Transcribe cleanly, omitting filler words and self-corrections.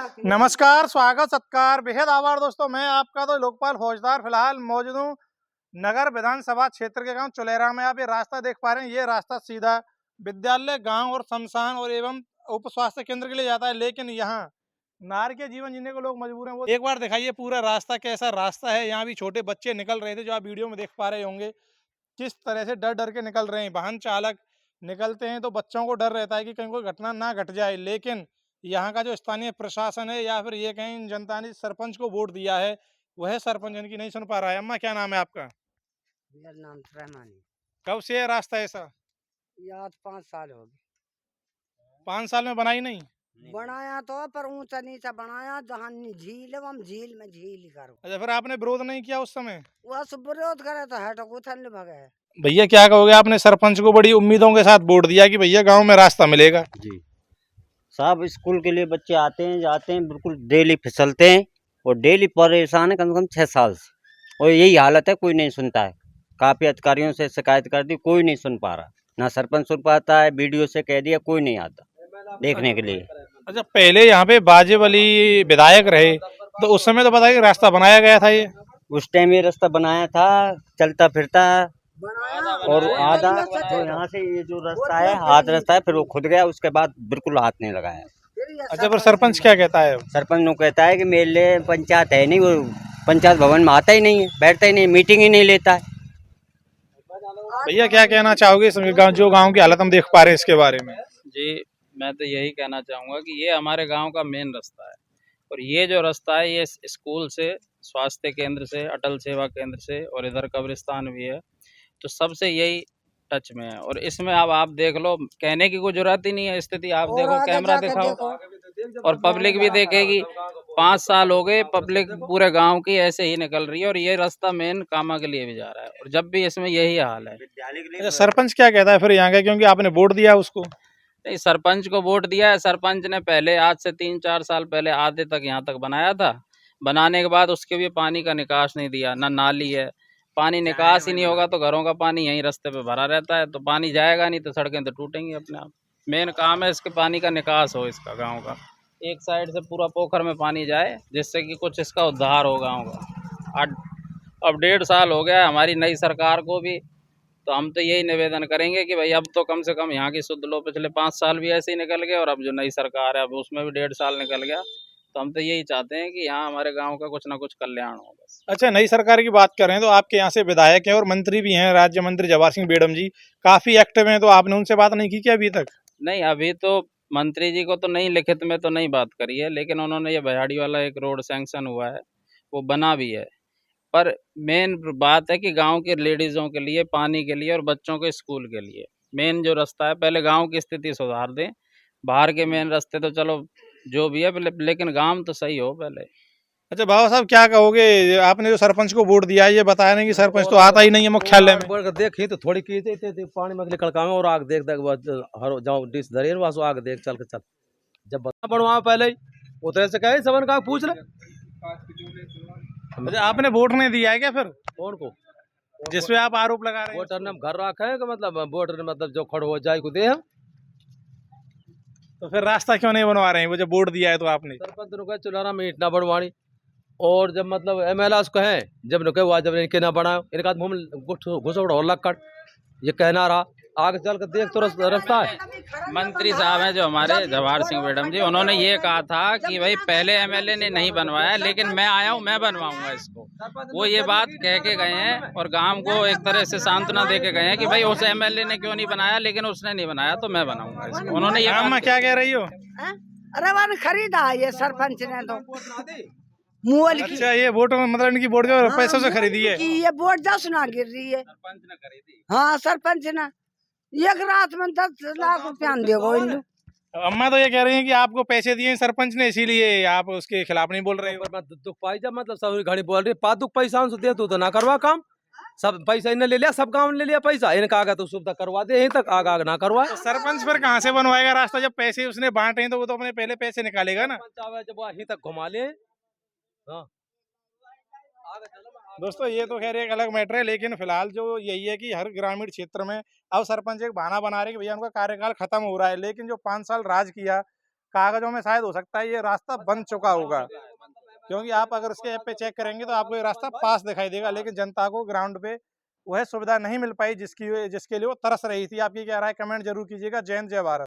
नमस्कार, स्वागत सत्कार बेहद आभार दोस्तों। मैं आपका तो लोकपाल फौजदार फिलहाल मौजूद हूँ नगर विधानसभा क्षेत्र के गांव चुलेरा में। आप ये रास्ता देख पा रहे हैं, ये रास्ता सीधा विद्यालय, गांव और शमशान और एवं उप स्वास्थ्य केंद्र के लिए जाता है। लेकिन यहाँ नारकीय जीवन जीने को लोग मजबूर हैं। वो एक बार दिखाइए पूरा रास्ता कैसा रास्ता है। यहाँ भी छोटे बच्चे निकल रहे थे, जो आप वीडियो में देख पा रहे होंगे किस तरह से डर डर के निकल रहे हैं। वाहन चालक निकलते हैं तो बच्चों को डर रहता है कि कहीं कोई घटना ना घट जाए। लेकिन यहाँ का जो स्थानीय प्रशासन है या फिर ये कहीं जनता ने सरपंच को वोट दिया है, वह सरपंच इनकी नहीं सुन पा रहा है। अम्मा, क्या नाम है आपका? मेरा नाम रहमानी। कब से है रास्ता ऐसा? ये आज 5 साल हो गए। 5 साल में बनाई नहीं? बनाया तो पर ऊंचा नीचा बनाया, जहाँ झील है हम झील में झील ही करो। अच्छा, फिर आपने विरोध नहीं किया उस समय? वह सब विरोध करे तो है तो उथल भगे। भैया क्या कहोगे? आपने सरपंच को बड़ी उम्मीदों के साथ वोट दिया कि भैया गांव में रास्ता मिलेगा। जी साहब, स्कूल के लिए बच्चे आते हैं जाते हैं, बिल्कुल डेली फिसलते हैं और डेली परेशान है कम से कम 6 साल से। और यही हालत है, कोई नहीं सुनता है। काफ़ी अधिकारियों से शिकायत कर दी, कोई नहीं सुन पा रहा। ना सरपंच सुन पाता है, बीडीओ से कह दिया, कोई नहीं आता देखने के लिए। अच्छा, पहले यहाँ पे बाजेब अली विधायक रहे तो उस समय तो बताइए रास्ता बनाया गया था। ये उस टाइम ये रास्ता बनाया था, चलता फिरता बनाया और आधा जो यहाँ से ये जो रास्ता है हाथ रास्ता है, फिर वो खुद गया, उसके बाद बिल्कुल हाथ नहीं लगाया। अच्छा, फिर सरपंच क्या कहता है? सरपंच नु कहता है कि मेरे लिए पंचायत है नहीं, वो पंचायत भवन में आता ही नहीं है, बैठता ही नहीं, मीटिंग ही नहीं लेता है। भैया क्या कहना चाहोगे जो गांव की हालत हम देख पा रहे हैं इसके बारे में? जी, मैं तो यही कहना चाहूँगा कि ये हमारे गांव का मेन रास्ता है और ये जो रास्ता है ये स्कूल से, स्वास्थ्य केंद्र से, अटल सेवा केंद्र से और इधर कब्रिस्तान भी है, तो सबसे यही टच में है। और इसमें अब आप देख लो, कहने की कोई जरूरत ही नहीं है। स्थिति आप देखो, कैमरा दिखाओ और पब्लिक भी देखेगी। 5 साल हो गए, पब्लिक पूरे गांव की ऐसे ही निकल रही है और ये रास्ता मेन कामा के लिए भी जा रहा है और जब भी इसमें यही हाल है। अच्छा, सरपंच क्या कहता है फिर यहाँ का, क्योंकि आपने वोट दिया उसको? नहीं, सरपंच को वोट दिया है। सरपंच ने पहले आज से 3-4 साल पहले आधे तक यहाँ तक बनाया था। बनाने के बाद उसके भी पानी का निकास नहीं दिया, ना नाली है, पानी निकास ही नहीं होगा तो घरों का पानी यहीं रास्ते पे भरा रहता है, तो पानी जाएगा नहीं तो सड़कें तो टूटेंगी अपने आप। मेन काम है इसके पानी का निकास हो, इसका गाँव का एक साइड से पूरा पोखर में पानी जाए, जिससे कि कुछ इसका उद्धार हो गाँव का। अब 1.5 साल हो गया हमारी नई सरकार को भी, तो हम तो यही निवेदन करेंगे कि भाई अब तो कम से कम यहाँ की सुध लो। पिछले 5 साल भी ऐसे ही निकल गए और अब जो नई सरकार है अब उसमें भी 1.5 साल निकल गया, तो हम तो यही चाहते हैं कि यहाँ हमारे गांव का कुछ ना कुछ कल्याण हो बस। अच्छा, नई सरकार की बात कर रहे हैं तो आपके यहाँ से विधायक हैं और मंत्री भी हैं, राज्य मंत्री जवाहर सिंह बेड़म जी काफी एक्टिव हैं, तो आपने उनसे बात नहीं की क्या अभी तक? नहीं, अभी तो मंत्री जी को तो नहीं, लिखित में तो नहीं बात करी है, लेकिन उन्होंने ये भैयाड़ी वाला एक रोड सैंक्शन हुआ है, वो बना भी है। पर मेन बात है कि गांव के लेडीज़ों के लिए, पानी के लिए और बच्चों के स्कूल के लिए मेन जो रास्ता है, पहले गांव की स्थिति सुधार दें। बाहर के मेन रास्ते तो चलो जो भी है, लेकिन गांव तो सही हो पहले। अच्छा बाबा साहब, क्या कहोगे? आपने जो सरपंच को वोट दिया है, ये बताया नहीं कि सरपंच तो आता ही नहीं है मुख्यालय में। देखी तो थोड़ी की थी पानी में कड़कावे और आग देख हर जाओ डिस धरे वासो आग देख चल के चल जब बता बनवा पहले ही उतरे से कहे सबन का पूछ ले। अच्छा, आपने वोट नहीं दिया है क्या फिर कौन को जिसपे आप आरोप लगा रहे हैं? वोटर ने घर रखा है कि मतलब वोटर ने मतलब जो खड़ हो जाए को दे हम। तो फिर रास्ता क्यों नहीं बनवा रहे हैं वो जब वोट दिया है तो आपने? सरपंच ने कहा चुनारा में ईट ना बनवानी, और जब मतलब एमएलए उसको है जब ने कहा जब इनके ना बनाओ, इनका घुसोड़ और लक्कड़ ये कहना रहा। आगे चल कर देख तो रास्ता है। मंत्री साहब हैं जो हमारे जवाहर सिंह बेड़म जी, उन्होंने ये कहा था कि भाई पहले एमएलए ने नहीं बनवाया, लेकिन मैं आया हूँ, मैं बनवाऊंगा इसको। वो ये बात कह के गए हैं और गांव को एक तरह से सांत्वना दे के गए हैं कि भाई उस एमएलए ने क्यों नहीं बनाया, लेकिन उसने नहीं बनाया तो मैं बनाऊंगा इसको। उन्होंने ये अम्मा क्या कह रही हो? अरे वन खरीदा ये सरपंच ने तो मुअल की। अच्छा, ये वोट मतलब इनकी वोट जो पैसों से खरीदी है? ये वोट 10 ना गिर रही है। सरपंच ने खरीदी। हाँ, सरपंच ने एक रात में 10 लाख रुपया देगा इल्लू। अम्मा तो ये कह रही हैं कि आपको पैसे दिए सरपंच ने, इसीलिए आप उसके खिलाफ नहीं बोल रहे हो। दुख पाई जब मतलब सब घड़ी बोल रही पा दुख पैसा दे तू तो ना करवा काम। सब पैसा इन्हें ले लिया, सब गाँव ने ले लिया पैसा, इनका आगे तो सुविधा करवा दे, यहीं तक आग ना करवा। तो सरपंच फिर कहाँ से बनवाएगा रास्ता जब पैसे उसने बांटे हैं? तो वो तो अपने पहले पैसे निकालेगा ना। जब वो यहीं तक घुमा ले। हाँ दोस्तों, ये तो खैर एक अलग मैटर है, लेकिन फिलहाल जो यही है कि हर ग्रामीण क्षेत्र में अब सरपंच एक बहाना बना रहे कि भैया उनका कार्यकाल खत्म हो रहा है। लेकिन जो 5 साल राज किया कागजों में शायद हो सकता है ये रास्ता बन चुका होगा, क्योंकि आप अगर उसके ऐप पे चेक करेंगे तो आपको ये रास्ता पास दिखाई देगा, लेकिन जनता को ग्राउंड पे वह सुविधा नहीं मिल पाई जिसके लिए वो तरस रही थी। आपकी क्या राय, कमेंट जरूर कीजिएगा। जय हिंद, जय भारत।